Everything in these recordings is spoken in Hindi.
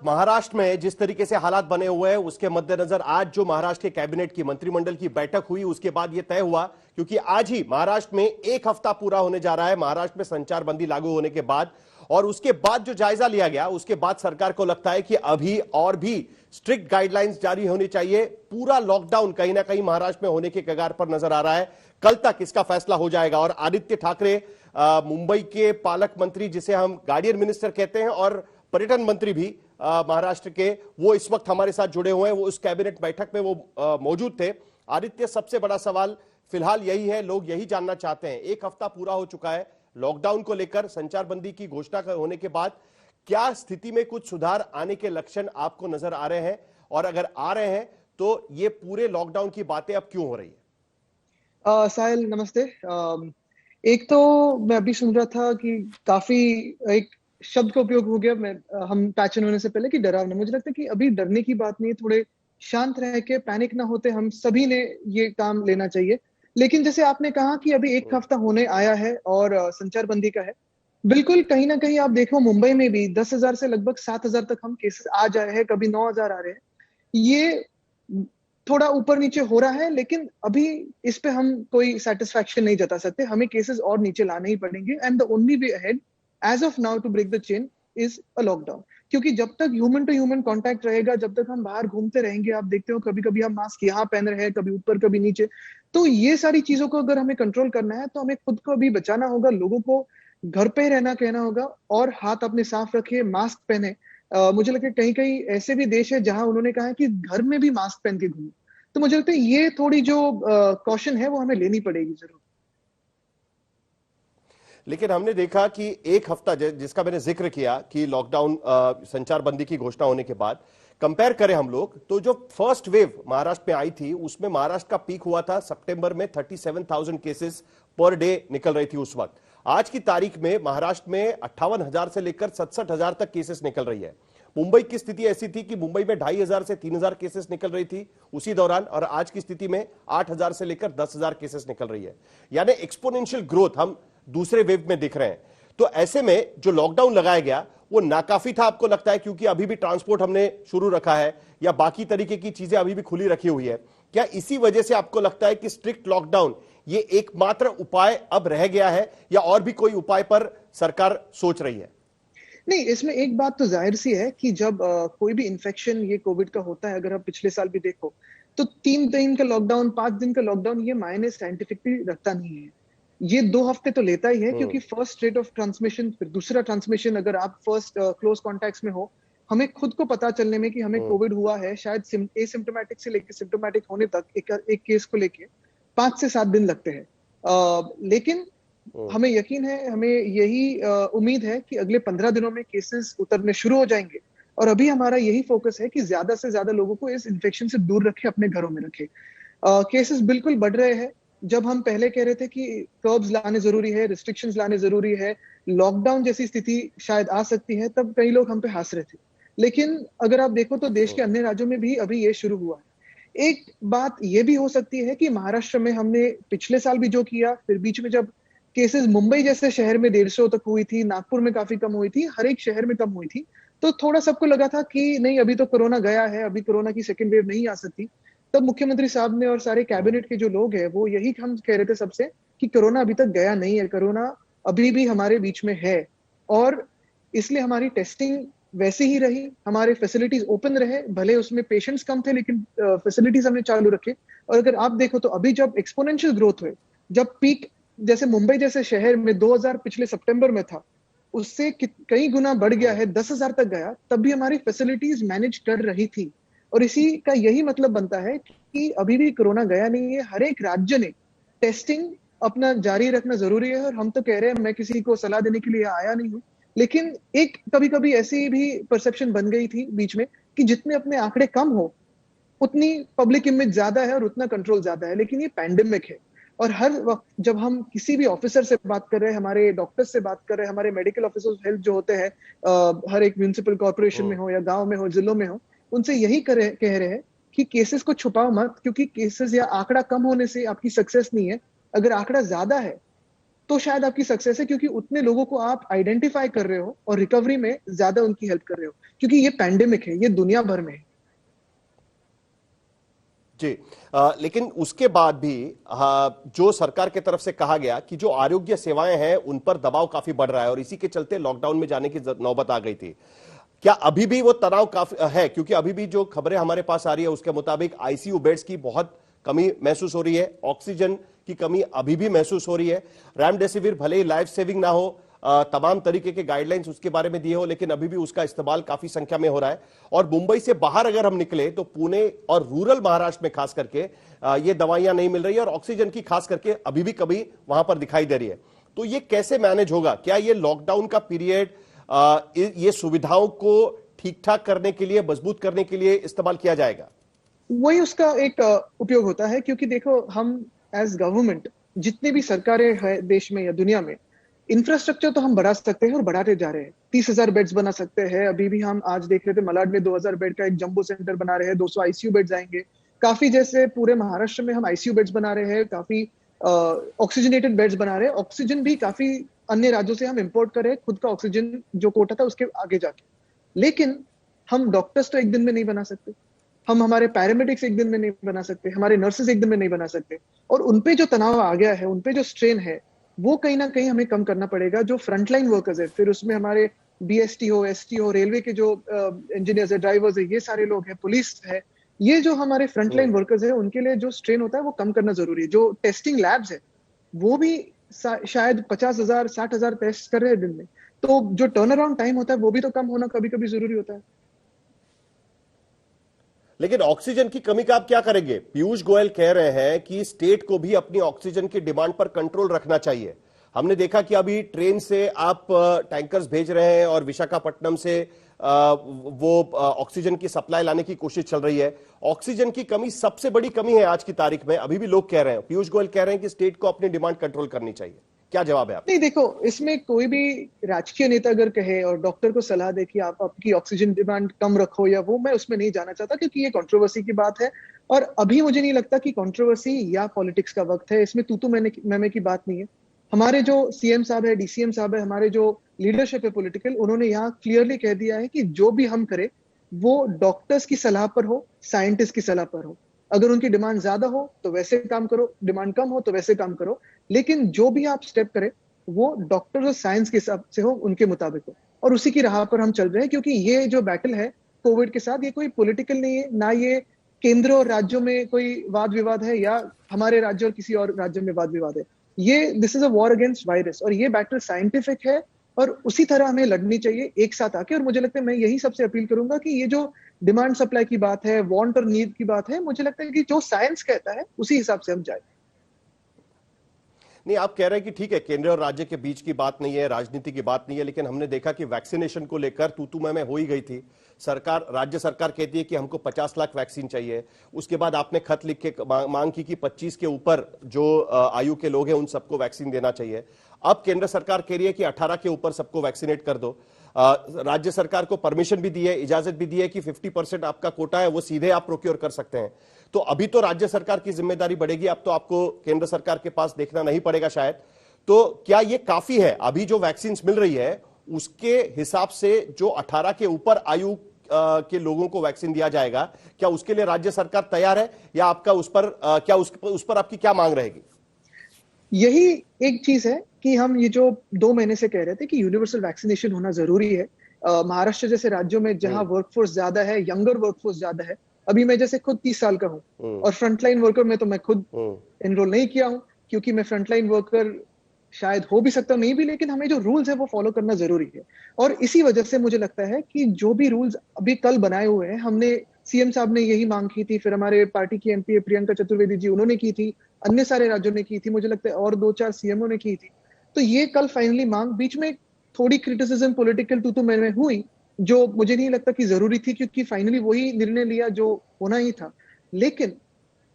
महाराष्ट्र में जिस तरीके से हालात बने हुए हैं उसके मद्देनजर आज जो महाराष्ट्र के कैबिनेट की मंत्रिमंडल की बैठक हुई उसके बाद यह तय हुआ, क्योंकि आज ही महाराष्ट्र में एक हफ्ता पूरा होने जा रहा है महाराष्ट्र में संचारबंदी लागू होने के बाद, और उसके बाद जो जायजा लिया गया उसके बाद सरकार को लगता है कि अभी और भी स्ट्रिक्ट गाइडलाइंस जारी होनी चाहिए। पूरा लॉकडाउन कहीं ना कहीं महाराष्ट्र में होने के कगार पर नजर आ रहा है। कल तक इसका फैसला हो जाएगा। और आदित्य ठाकरे मुंबई के पालक मंत्री, जिसे हम गार्डियन मिनिस्टर कहते हैं, और पर्यटन मंत्री भी महाराष्ट्र के, वो इस वक्त हमारे साथ जुड़े हुए हैं। वो उस कैबिनेट बैठक में वो मौजूद थे। आदित्य, सबसे बड़ा सवाल फिलहाल यही है, लोग यही जानना चाहते हैं, एक हफ्ता पूरा हो चुका है लॉकडाउन को लेकर, संचारबंदी की घोषणा होने के बाद क्या स्थिति में कुछ सुधार आने के लक्षण आपको नजर आ रहे हैं, और अगर आ रहे हैं तो ये पूरे लॉकडाउन की बातें अब क्यों हो रही है? साहिल नमस्ते। एक तो मैं अभी सुन रहा था कि काफी एक शब्द का उपयोग हो गया, हम पैचन होने से पहले, कि डरावना। मुझे लगता है कि अभी डरने की बात नहीं है, थोड़े शांत रह के, पैनिक ना होते हम सभी ने ये काम लेना चाहिए। लेकिन जैसे आपने कहा कि अभी एक हफ्ता होने आया है और संचारबंदी का है, बिल्कुल कहीं ना कहीं आप देखो मुंबई में भी 10,000 से लगभग 7,000 तक हम केसेस आ जाए हैं, कभी 9,000 आ रहे हैं। ये थोड़ा ऊपर नीचे हो रहा है, लेकिन अभी इस पे हम कोई सेटिस्फैक्शन नहीं जता सकते। हमें केसेस और नीचे लाने ही पड़ेंगे, and the only way ahead as of now to break the chain is a lockdown. क्योंकि जब तक ह्यूमन टू ह्यूमन कांटेक्ट रहेगा, जब तक हम बाहर घूमते रहेंगे, आप देखते हो कभी कभी हम मास्क यहाँ पहन रहे हैं, कभी ऊपर कभी नीचे, तो ये सारी चीजों को अगर हमें कंट्रोल करना है तो हमें खुद को भी बचाना होगा, लोगों को घर पे रहना कहना होगा, और हाथ अपने साफ रखिए, मास्क पहने। मुझे लगता है कहीं कहीं ऐसे भी देश है जहां उन्होंने कहा है कि घर में भी मास्क पहन के घूमो। तो मुझे लगता है ये थोड़ी जो कॉशन है वो हमें लेनी पड़ेगी जरूर। लेकिन हमने देखा कि एक हफ्ता जिसका मैंने जिक्र किया कि लॉकडाउन संचारबंदी की घोषणा होने के बाद कंपेयर करें हम लोग, तो जो फर्स्ट वेव महाराष्ट्र में आई थी उसमें महाराष्ट्र का पीक हुआ था सितंबर में, 37,000 केसेस पर डे निकल रही थी उस वक्त। आज की तारीख में महाराष्ट्र में 58,000 से लेकर 67,000 तक केसेस निकल रही है। मुंबई की स्थिति ऐसी थी कि मुंबई में 2,500 से 3,000 केसेस निकल रही थी उसी दौरान, और आज की स्थिति में 8,000 से लेकर 10,000 केसेस निकल रही है। यानी एक्सपोनेंशियल ग्रोथ हम दूसरे वेव में दिख रहे हैं। तो ऐसे में जो लॉकडाउन लगाया गया वो नाकाफी था, आपको लगता है, क्योंकि अभी भी ट्रांसपोर्ट हमने शुरू रखा है या बाकी तरीके की चीजें अभी भी खुली रखी हुई है? क्या इसी वजह से आपको लगता है कि स्ट्रिक्ट लॉकडाउन ये एकमात्र उपाय अब रह गया है, या और भी कोई उपाय पर सरकार सोच रही है? नहीं, इसमें एक बात तो जाहिर सी है कि जब कोई भी इन्फेक्शन ये कोविड का होता है, अगर आप पिछले साल भी देखो, तो 3 दिन का लॉकडाउन, 5 दिन का लॉकडाउन, ये मायने साइंटिफिकली रखता नहीं है। ये 2 हफ्ते तो लेता ही है, क्योंकि फर्स्ट रेट ऑफ ट्रांसमिशन, फिर दूसरा ट्रांसमिशन, अगर आप फर्स्ट क्लोज कॉन्टैक्ट्स में हो, हमें खुद को पता चलने में कि हमें कोविड हुआ है, शायद एसिम्प्टोमेटिक से लेकर सिम्प्टोमेटिक होने तक एक केस को लेके 5 से 7 दिन लगते हैं। लेकिन हमें यकीन है, हमें यही उम्मीद है कि अगले 15 दिनों में केसेस उतरने शुरू हो जाएंगे। और अभी हमारा यही फोकस है कि ज्यादा से ज्यादा लोगों को इस इन्फेक्शन से दूर रखे, अपने घरों में रखे। केसेस बिल्कुल बढ़ रहे हैं। जब हम पहले कह रहे थे कि कर्ब्स लाने जरूरी है, रिस्ट्रिक्शंस लाने जरूरी है, लॉकडाउन जैसी स्थिति शायद आ सकती है, तब कई लोग हम पे हंस रहे थे। लेकिन अगर आप देखो तो देश के अन्य राज्यों में भी अभी ये शुरू हुआ है। एक बात ये भी हो सकती है कि महाराष्ट्र में हमने पिछले साल भी जो किया, फिर बीच में जब केसेस मुंबई जैसे शहर में 150 तक हुई थी, नागपुर में काफी कम हुई थी, हर एक शहर में कम हुई थी, तो थोड़ा सबको लगा था कि नहीं, अभी तो कोरोना गया है, अभी कोरोना की सेकेंड वेव नहीं आ सकती। तब मुख्यमंत्री साहब ने और सारे कैबिनेट के जो लोग हैं वो यही हम कह रहे थे सबसे कि कोरोना अभी तक गया नहीं है, कोरोना अभी भी हमारे बीच में है, और इसलिए हमारी टेस्टिंग वैसी ही रही, हमारे फैसिलिटीज ओपन रहे, भले उसमें पेशेंट्स कम थे लेकिन फैसिलिटीज हमने चालू रखे। और अगर आप देखो तो अभी जब एक्सपोनेंशियल ग्रोथ हुए, जब पीक जैसे मुंबई जैसे शहर में 2,000 पिछले सितंबर में था, उससे कई गुना बढ़ गया है, 10,000 तक गया, तब भी हमारी फैसिलिटीज मैनेज कर रही थी। और इसी का यही मतलब बनता है कि अभी भी कोरोना गया नहीं है। हर एक राज्य ने टेस्टिंग अपना जारी रखना जरूरी है। और हम तो कह रहे हैं, मैं किसी को सलाह देने के लिए आया नहीं हूं, लेकिन एक कभी कभी ऐसी भी परसेप्शन बन गई थी बीच में कि जितने अपने आंकड़े कम हो उतनी पब्लिक इमेज ज्यादा है और उतना कंट्रोल ज्यादा है। लेकिन ये पैंडेमिक है, और हर वक्त जब हम किसी भी ऑफिसर से बात कर रहे हैं, हमारे डॉक्टर्स से बात कर रहे हैं, हमारे मेडिकल ऑफिसर्स हेल्थ जो होते हैं, हर एक म्यूनिसिपल कॉर्पोरेशन में हो या गांव में हो, जिलों में हो, उनसे यही कह रहे हैं कि केसेस को छुपाओ मत, क्योंकि केसेस या आंकड़ा कम होने से आपकी सक्सेस नहीं है। अगर आंकड़ा ज्यादा है तो शायद आपकी सक्सेस है, क्योंकि उतने लोगों को आप आइडेंटिफाई कर रहे हो और रिकवरी में ज्यादा उनकी हेल्प कर रहे हो, क्योंकि ये पैंडेमिक है, ये दुनिया भर में है। जी। लेकिन उसके बाद भी जो सरकार की तरफ से कहा गया कि जो आरोग्य सेवाएं हैं उन पर दबाव काफी बढ़ रहा है और इसी के चलते लॉकडाउन में जाने की नौबत आ गई थी। क्या अभी भी वो तनाव काफी है? क्योंकि अभी भी जो खबरें हमारे पास आ रही है उसके मुताबिक आईसीयू बेड्स की बहुत कमी महसूस हो रही है, ऑक्सीजन की कमी अभी भी महसूस हो रही है। रेमडेसिविर भले ही लाइफ सेविंग ना हो, तमाम तरीके के गाइडलाइंस उसके बारे में दिए हो, लेकिन अभी भी उसका इस्तेमाल काफी संख्या में हो रहा है। और मुंबई से बाहर अगर हम निकले तो पुणे और रूरल महाराष्ट्र में खास करके ये दवाइयां नहीं मिल रही है और ऑक्सीजन की खास करके अभी भी कमी वहां पर दिखाई दे रही है। तो ये कैसे मैनेज होगा? क्या ये लॉकडाउन का पीरियड ये सुविधाओं को ठीक ठाक करने के लिए, मजबूत करने के लिए इस्तेमाल किया जाएगा? वही उसका एक उपयोग होता है, क्योंकि देखो, हम एज गवर्नमेंट जितनी भी सरकारें हैं देश में या दुनिया में, इंफ्रास्ट्रक्चर तो हम बढ़ा सकते हैं और बढ़ाते जा रहे हैं। 30,000 बेड्स बना सकते हैं। अभी भी हम आज देख रहे थे मलाड में 2,000 बेड का एक जंबो सेंटर बना रहे हैं, 200 आईसीयू बेड्स आएंगे। काफी, जैसे पूरे महाराष्ट्र में हम आईसीयू बेड्स बना रहे हैं, काफी ऑक्सीजनेटेड बेड्स बना रहे हैं। ऑक्सीजन भी काफी अन्य राज्यों से हम इंपोर्ट कर रहे हैं, खुद का ऑक्सीजन जो कोटा था उसके आगे जाके। लेकिन हम डॉक्टर्स तो एक दिन में नहीं बना सकते, हम हमारे पैरामेडिक्स एक दिन में नहीं बना सकते, हमारे नर्सेस एक दिन में नहीं बना सकते। और उनपे जो तनाव आ गया है, उनपे जो स्ट्रेन है, वो कहीं ना कहीं हमें कम करना पड़ेगा। जो फ्रंटलाइन वर्कर्स है, फिर उसमें हमारे बीएसटी हो, एसटी हो, रेलवे के जो इंजीनियर्स है, ड्राइवर्स है, ये सारे लोग हैं, पुलिस है, ये जो हमारे फ्रंटलाइन वर्कर्स है, उनके लिए जो स्ट्रेन होता है वो कम करना जरूरी है। जो टेस्टिंग लैब्स है वो भी शायद 50,000 60,000 टेस्ट कर रहे हैं दिन में, तो जो टर्न अराउंड टाइम होता है वो भी तो कम होना कभी कभी जरूरी होता है। लेकिन ऑक्सीजन की कमी का आप क्या करेंगे? पीयूष गोयल कह रहे हैं कि स्टेट को भी अपनी ऑक्सीजन की डिमांड पर कंट्रोल रखना चाहिए। हमने देखा कि अभी ट्रेन से आप टैंकर्स भेज रहे हैं और विशाखापट्टनम से वो ऑक्सीजन की सप्लाई लाने की कोशिश चल रही है। ऑक्सीजन की कमी सबसे बड़ी कमी है आज की तारीख में, अभी भी लोग कह रहे हैं, पीयूष गोयल कह रहे हैं कि स्टेट को अपनी डिमांड कंट्रोल करनी चाहिए। क्या जवाब है आप? नहीं, देखो, इसमें कोई भी राजकीय नेता अगर कहे और डॉक्टर को सलाह दे कि आप आपकी ऑक्सीजन डिमांड कम रखो, या वो, मैं उसमें नहीं जाना चाहता, क्योंकि ये कंट्रोवर्सी की बात है। और अभी मुझे नहीं लगता कि कंट्रोवर्सी या पॉलिटिक्स का वक्त है। इसमें तू मैंने की बात नहीं है। हमारे जो सीएम साहब है, डीसीएम साहब है, हमारे जो लीडरशिप है पॉलिटिकल, उन्होंने यहाँ क्लियरली कह दिया है कि जो भी हम करें वो डॉक्टर्स की सलाह पर हो, साइंटिस्ट की सलाह पर हो। अगर उनकी डिमांड ज्यादा हो तो वैसे काम करो, डिमांड कम हो तो वैसे काम करो, लेकिन जो भी आप स्टेप करें वो डॉक्टर्स और साइंस के हिसाब से हो, उनके मुताबिक हो। और उसी की राह पर हम चल रहे हैं, क्योंकि ये जो बैटल है कोविड के साथ, ये कोई पॉलिटिकल नहीं है, ना ये केंद्र और राज्यों में कोई वाद विवाद है, या हमारे राज्य और किसी और राज्य में वाद विवाद है। ये this is a war against virus, और ये बैटल साइंटिफिक है और उसी तरह हमें लड़नी चाहिए एक साथ आके। और मुझे लगता है, मैं यही सबसे अपील करूंगा कि ये जो डिमांड सप्लाई की बात है, वांट और नीड की बात है, मुझे लगता है कि जो साइंस कहता है उसी हिसाब से हम जाए। नहीं, आप कह रहे हैं कि ठीक है, केंद्र और राज्य के बीच की बात नहीं है, राजनीति की बात नहीं है, लेकिन हमने देखा कि वैक्सीनेशन को लेकर तू मैं हो ही गई थी। सरकार, राज्य सरकार कहती है कि हमको 50 लाख वैक्सीन चाहिए। उसके बाद आपने खत लिख के मांग की कि 25 के ऊपर जो आयु के लोग हैं उन सबको वैक्सीन देना चाहिए। अब केंद्र सरकार कह रही है कि 18 के ऊपर सबको वैक्सीनेट कर दो। राज्य सरकार को परमिशन भी दी है, इजाजत भी दी है कि 50% आपका कोटा है वो सीधे आप प्रोक्योर कर सकते हैं। तो अभी तो राज्य सरकार की जिम्मेदारी बढ़ेगी, अब तो आपको केंद्र सरकार के पास देखना नहीं पड़ेगा शायद। तो क्या ये काफी है? अभी जो वैक्सीन मिल रही है उसके हिसाब से जो 18 के ऊपर आयु के लोगों को वैक्सीन दिया जाएगा, क्या उसके लिए राज्य सरकार तैयार है, या आपका उस पर आपकी क्या मांग रहेगी? यही एक चीज है कि हम ये जो 2 महीने से कह रहे थे कि यूनिवर्सल वैक्सीनेशन होना जरूरी है। महाराष्ट्र जैसे राज्यों में जहां वर्कफोर्स ज्यादा है, यंगर वर्कफोर्स ज्यादा है, अभी मैं जैसे खुद 30 साल का हूं और फ्रंटलाइन वर्कर में तो मैं खुद एनरोल नहीं किया हूं, क्योंकि मैं फ्रंटलाइन वर्कर शायद हो भी सकता हूं, नहीं भी, लेकिन हमें जो रूल्स है वो फॉलो करना जरूरी है। और इसी वजह से मुझे लगता है कि जो भी रूल्स अभी कल बनाए हुए हैं, हमने, सीएम साहब ने यही मांग की थी, फिर हमारे पार्टी की एमपी प्रियंका चतुर्वेदी जी, उन्होंने की थी, अन्य सारे राज्यों ने की थी, मुझे लगता है और 2-4 सीएमओ ने की थी। तो ये कल फाइनली मांग, बीच में थोड़ी क्रिटिसिज्म पॉलिटिकल तू मैंने हुई, जो मुझे नहीं लगता कि जरूरी थी, क्योंकि फाइनली वही निर्णय लिया जो होना ही था। लेकिन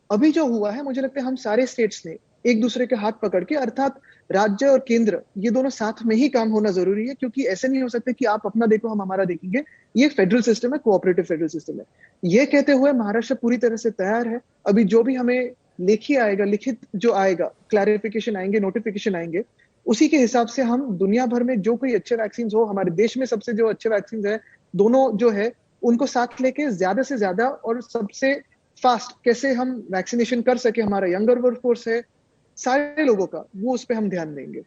अभी जो हुआ है, मुझे लगता है हम सारे स्टेट्स ने एक दूसरे के हाथ पकड़ के, अर्थात राज्य और केंद्र, ये दोनों साथ में ही काम होना जरूरी है, क्योंकि ऐसे नहीं हो सकता कि आप अपना देखो हम हमारा देखेंगे। ये फेडरल सिस्टम है, कोऑपरेटिव फेडरल सिस्टम है। ये कहते हुए महाराष्ट्र पूरी तरह से तैयार है। अभी जो भी हमें लेखी आएगा, लिखित जो आएगा, क्लैरिफिकेशन आएंगे, नोटिफिकेशन आएंगे, उसी के हिसाब से हम दुनिया भर में जो कोई अच्छे वैक्सीन हो, हमारे देश में सबसे जो अच्छे वैक्सीन है, दोनों जो है उनको साथ लेके ज्यादा से ज्यादा और सबसे फास्ट कैसे हम वैक्सीनेशन कर सके, हमारा यंगर वर्कफोर्स है सारे लोगों का, वो उस पर हम ध्यान देंगे।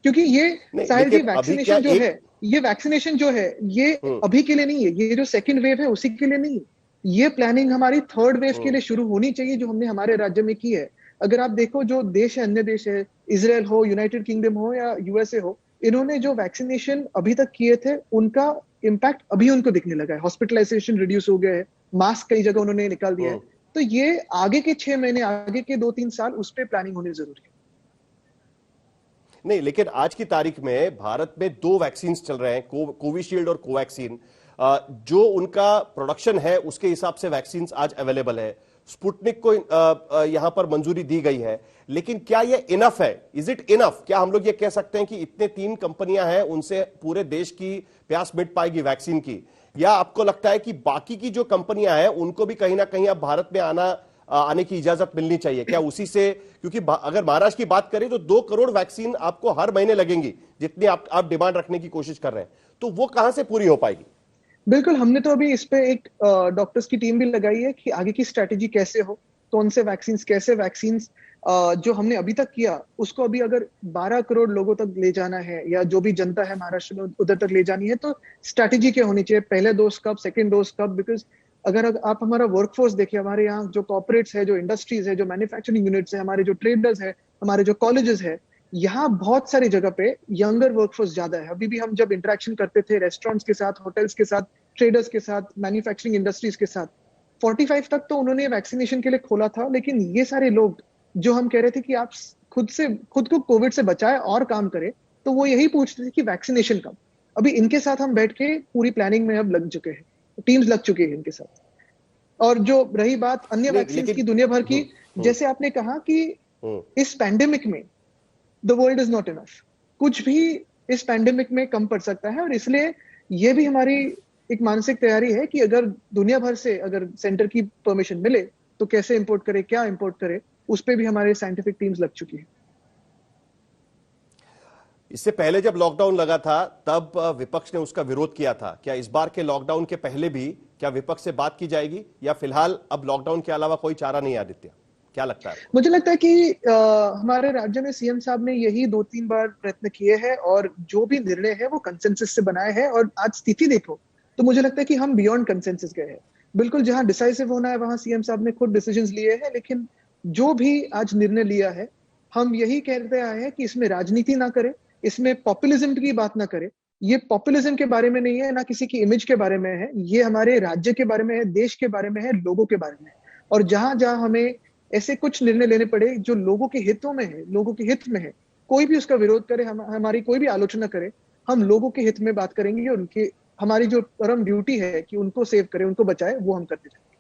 क्योंकि ये नहीं, साहिल जी लेकिन अभी क्या वैक्सीनेशन जो है ये हम्म, अभी के लिए नहीं है, ये जो सेकंड वेव है उसी के लिए नहीं है, ये प्लानिंग हमारी थर्ड वेव के लिए शुरू होनी चाहिए जो हमने हमारे राज्य में की है। अगर आप देखो जो देश है, अन्य देश है, इसराइल हो, यूनाइटेड किंगडम हो या यूएसए हो, इन्होंने जो वैक्सीनेशन अभी तक किए थे उनका इम्पैक्ट अभी उनको दिखने लगा है, हॉस्पिटलाइजेशन रिड्यूस हो गया है, मास्क कई जगह उन्होंने निकाल दिया है। हम्म। तो ये आगे के 6 महीने, आगे के 2-3 साल उस पर प्लानिंग होनी जरूरी है। नहीं, लेकिन आज की तारीख में भारत में दो वैक्सीन चल रहे हैं, कोविशील्ड और कोवैक्सीन। जो उनका प्रोडक्शन है उसके हिसाब से वैक्सीन आज अवेलेबल है। स्पुतनिक को यहां पर मंजूरी दी गई है, लेकिन क्या यह इनफ है? Is it enough? क्या हम लोग ये कह सकते हैं कि इतने 3 कंपनियां हैं उनसे पूरे देश की प्यास मिट पाएगी वैक्सीन की? या आपको लगता है कि बाकी की जो कंपनियां हैं उनको भी कहीं ना कहीं अब भारत में आने की इजाजत मिलनी चाहिए? क्या उसी से, क्योंकि अगर महाराष्ट्र की बात करें तो 2 करोड़ वैक्सीन आपको हर महीने लगेंगी, जितनी आप डिमांड रखने की कोशिश कर रहे हैं, तो वो कहां से पूरी हो पाएगी? बिल्कुल, हमने तो अभी इस पे एक डॉक्टर्स की टीम भी लगाई है कि आगे की स्ट्रेटेजी कैसे हो, कौन से वैक्सीन जो हमने अभी तक किया उसको अभी अगर 12 करोड़ लोगों तक ले जाना है या जो भी जनता है महाराष्ट्र में उधर तक ले जानी है, तो स्ट्रेटेजी क्या होनी चाहिए, पहले डोज कब, सेकेंड डोज कब। बिकॉज अगर आप हमारा वर्कफोर्स देखिए, हमारे यहाँ जो कॉर्पोरेट्स है, जो इंडस्ट्रीज है, जो मैन्युफैक्चरिंग यूनिट्स है, हमारे जो ट्रेडर्स है, हमारे जो कॉलेजेस है, यहाँ बहुत सारी जगह पे यंगर वर्कफोर्स ज्यादा है। अभी भी हम जब इंटरेक्शन करते थे रेस्टोरेंट्स के साथ, होटल्स के साथ, ट्रेडर्स के साथ, मैन्युफैक्चरिंग इंडस्ट्रीज के साथ, 45 तक तो उन्होंने वैक्सीनेशन के लिए खोला था। लेकिन ये सारे लोग जो हम कह रहे थे कि आप खुद को कोविड से बचाए और काम करें, तो वो यही पूछते थे कि वैक्सीनेशन कब। अभी इनके साथ हम बैठ के पूरी प्लानिंग में अब लग चुके हैं, टीम्स लग चुकी है इनके साथ। और जो रही बात अन्य नहीं, वैक्सीन लेकिन की दुनिया भर की, हम्म, जैसे आपने कहा कि हम्म, इस पैंडेमिक में the world is not enough, कुछ भी इस पैंडेमिक में कम पड़ सकता है। और इसलिए ये भी हमारी एक मानसिक तैयारी है कि अगर दुनिया भर से अगर सेंटर की परमिशन मिले तो कैसे इंपोर्ट करे, क्या इंपोर्ट करे, उस पर भी हमारे साइंटिफिक टीम्स लग चुकी है। इससे पहले जब लॉकडाउन लगा था तब विपक्ष ने उसका विरोध किया था। क्या इस बार के लॉकडाउन के पहले भी क्या विपक्ष से बात की जाएगी, या फिलहाल अब लॉकडाउन के अलावा कोई चारा नहीं? आदित्य, क्या लगता है आपको? मुझे लगता है कि हमारे राज्य में सीएम साहब ने यही 2-3 बार प्रयत्न किए हैं और जो भी निर्णय है वो कंसेंसस से बनाए हैं। और आज स्थिति देखो तो मुझे लगता है कि हम बियॉन्ड कंसेंसस गए हैं। बिल्कुल, जहां डिसाइसिव होना है वहां सीएम साहब ने खुद डिसीजंस लिए हैं, लेकिन जो भी आज निर्णय लिया है, हम यही कहते आए हैं कि इसमें राजनीति ना करें, इसमें पॉपुलिज्म की बात ना करें। ये पॉपुलिज्म के बारे में नहीं है, ना किसी की इमेज के बारे में है, ये हमारे राज्य के बारे में है, देश के बारे में है, लोगों के बारे में है। और जहां जहां हमें ऐसे कुछ निर्णय लेने पड़े जो लोगों के हितों में है, लोगों के हित में है, कोई भी उसका विरोध करे, हमारी कोई भी आलोचना करे, हम लोगों के हित में बात करेंगे और उनके, हमारी जो परम ड्यूटी है कि उनको सेव करें, उनको बचाए, वो हम करते जाएंगे।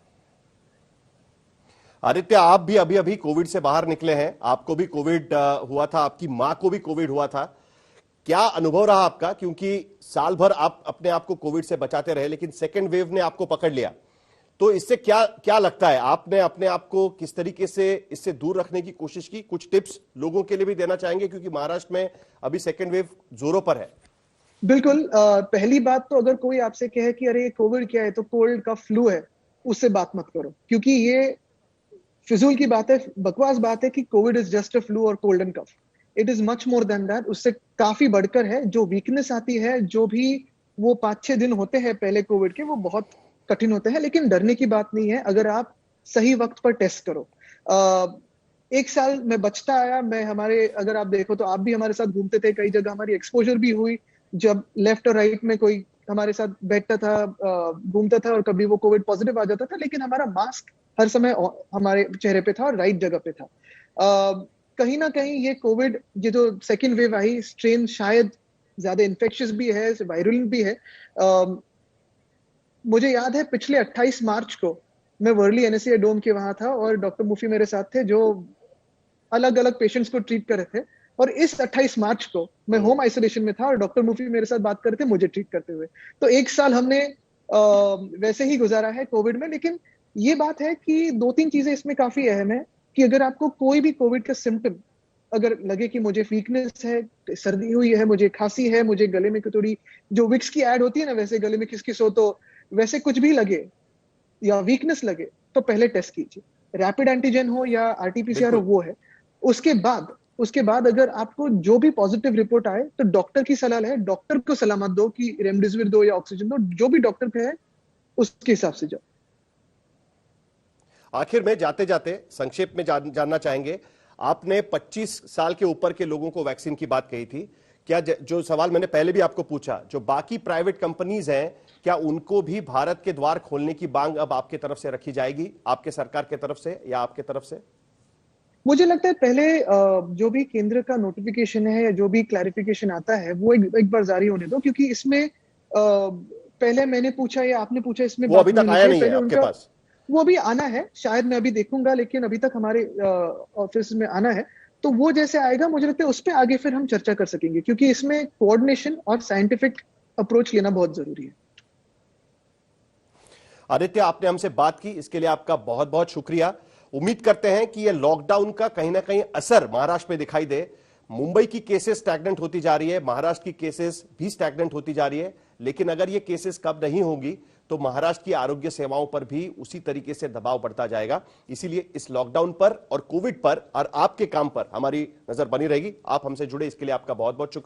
आदित्य, आप भी अभी अभी कोविड से बाहर निकले हैं, आपको भी कोविड हुआ था, आपकी मां को भी कोविड हुआ था। क्या अनुभव रहा आपका? क्योंकि साल भर आप अपने आप को कोविड से बचाते रहे, लेकिन सेकेंड वेव ने आपको पकड़ लिया। तो इससे क्या क्या लगता है, आपने अपने आप को किस तरीके से इससे दूर रखने की कोशिश की? कुछ टिप्स लोगों के लिए भी देना चाहेंगे, क्योंकि महाराष्ट्र में अभी सेकेंड वेव जोरों पर है। बिल्कुल, पहली बात तो अगर कोई आपसे कहे कि अरे ये कोविड क्या है, तो कोल्ड का फ्लू है, उससे बात मत करो, क्योंकि ये फिजूल की बात है, बकवास बात है कि COVID is just a flu और cold and cough. It is much more than that, उससे काफी बढ़कर है। जो वीकनेस आती है, जो भी वो 5-6 दिन होते हैं पहले कोविड के, वो बहुत कठिन होते हैं, लेकिन डरने की बात नहीं है अगर आप सही वक्त पर टेस्ट करो। एक साल में बचता आया, मैं हमारे, अगर आप देखो तो आप भी हमारे साथ घूमते थे, कई जगह हमारी एक्सपोजर भी हुई, जब लेफ्ट और राइट में कोई हमारे साथ बैठता था, घूमता था, और कभी वो कोविड पॉजिटिव आ जाता था, लेकिन हमारा मास्क हर समय हमारे चेहरे पे था और राइट जगह पे था। कहीं ना कहीं ये कोविड, ये जो सेकेंड वेव आई, स्ट्रेन शायद ज्यादा इन्फेक्शियस भी है, वायरल भी है। मुझे याद है पिछले 28 मार्च को मैं वर्ली एनएससीआई डोम के वहां था और डॉक्टर मुफी मेरे साथ थे, जो अलग अलग पेशेंट्स को ट्रीट कर रहे थे। और इस 28 मार्च को मैं होम आइसोलेशन में था और डॉक्टर मुफी मेरे साथ बात कर रहे थे, मुझे ट्रीट करते हुए। तो एक साल हमने वैसे ही गुजारा है कोविड में। लेकिन ये बात है कि 2-3 चीजें इसमें काफी अहम है कि अगर आपको कोई भी कोविड का सिम्टम अगर लगे कि मुझे वीकनेस है, सर्दी हुई है, मुझे खांसी है, मुझे गले में थोड़ी जो विक्स की ऐड होती है ना, वैसे गले में किस हो, तो वैसे कुछ भी लगे या वीकनेस लगे तो पहले टेस्ट कीजिए। रैपिड एंटीजन हो या आरटीपीसीआर हो, बिल्कुल। वो है। उसके बाद अगर आपको जो भी पॉजिटिव रिपोर्ट आए तो डॉक्टर की सलाह है, डॉक्टर को सलाह मत दो कि रेमडेसिविर दो या ऑक्सीजन दो, जो भी डॉक्टर पे है उसके हिसाब से जाओ। आखिर में जाते जाते संक्षेप में जानना चाहेंगे, आपने 25 साल के ऊपर के लोगों को वैक्सीन की बात कही थी। क्या जो सवाल मैंने पहले भी आपको पूछा, जो बाकी प्राइवेट कंपनीज हैं, क्या उनको भी भारत के द्वार खोलने की मांग अब आपके तरफ से रखी जाएगी, आपके सरकार के तरफ से या आपके तरफ से? मुझे लगता है पहले जो भी केंद्र का नोटिफिकेशन है या जो भी क्लैरिफिकेशन आता है वो एक बार जारी होने दो, क्योंकि इसमें पहले मैंने पूछा या आपने पूछा, इसमें वो बात अभी नहीं तक होनी आया चाहिए। नहीं है पहले आपके उनका पास? वो अभी आना है, शायद मैं अभी देखूंगा, लेकिन अभी तक हमारे ऑफिस में आना है। तो वो जैसे आएगा मुझे लगता है उस पर आगे फिर हम चर्चा कर सकेंगे, क्योंकि इसमें कोऑर्डिनेशन और साइंटिफिक अप्रोच लेना बहुत जरूरी है। आदित्य, आपने हमसे बात की, इसके लिए आपका बहुत बहुत शुक्रिया। उम्मीद करते हैं कि यह लॉकडाउन का कहीं ना कहीं असर महाराष्ट्र में दिखाई दे। मुंबई की केसेस स्टैग्नेंट होती जा रही है, महाराष्ट्र की केसेस भी स्टैग्नेंट होती जा रही है, लेकिन अगर ये केसेस कब नहीं होंगी तो महाराष्ट्र की आरोग्य सेवाओं पर भी उसी तरीके से दबाव बढ़ता जाएगा। इसीलिए इस लॉकडाउन पर और कोविड पर और आपके काम पर हमारी नजर बनी रहेगी। आप हमसे जुड़े इसके लिए आपका बहुत बहुत शुक्रिया।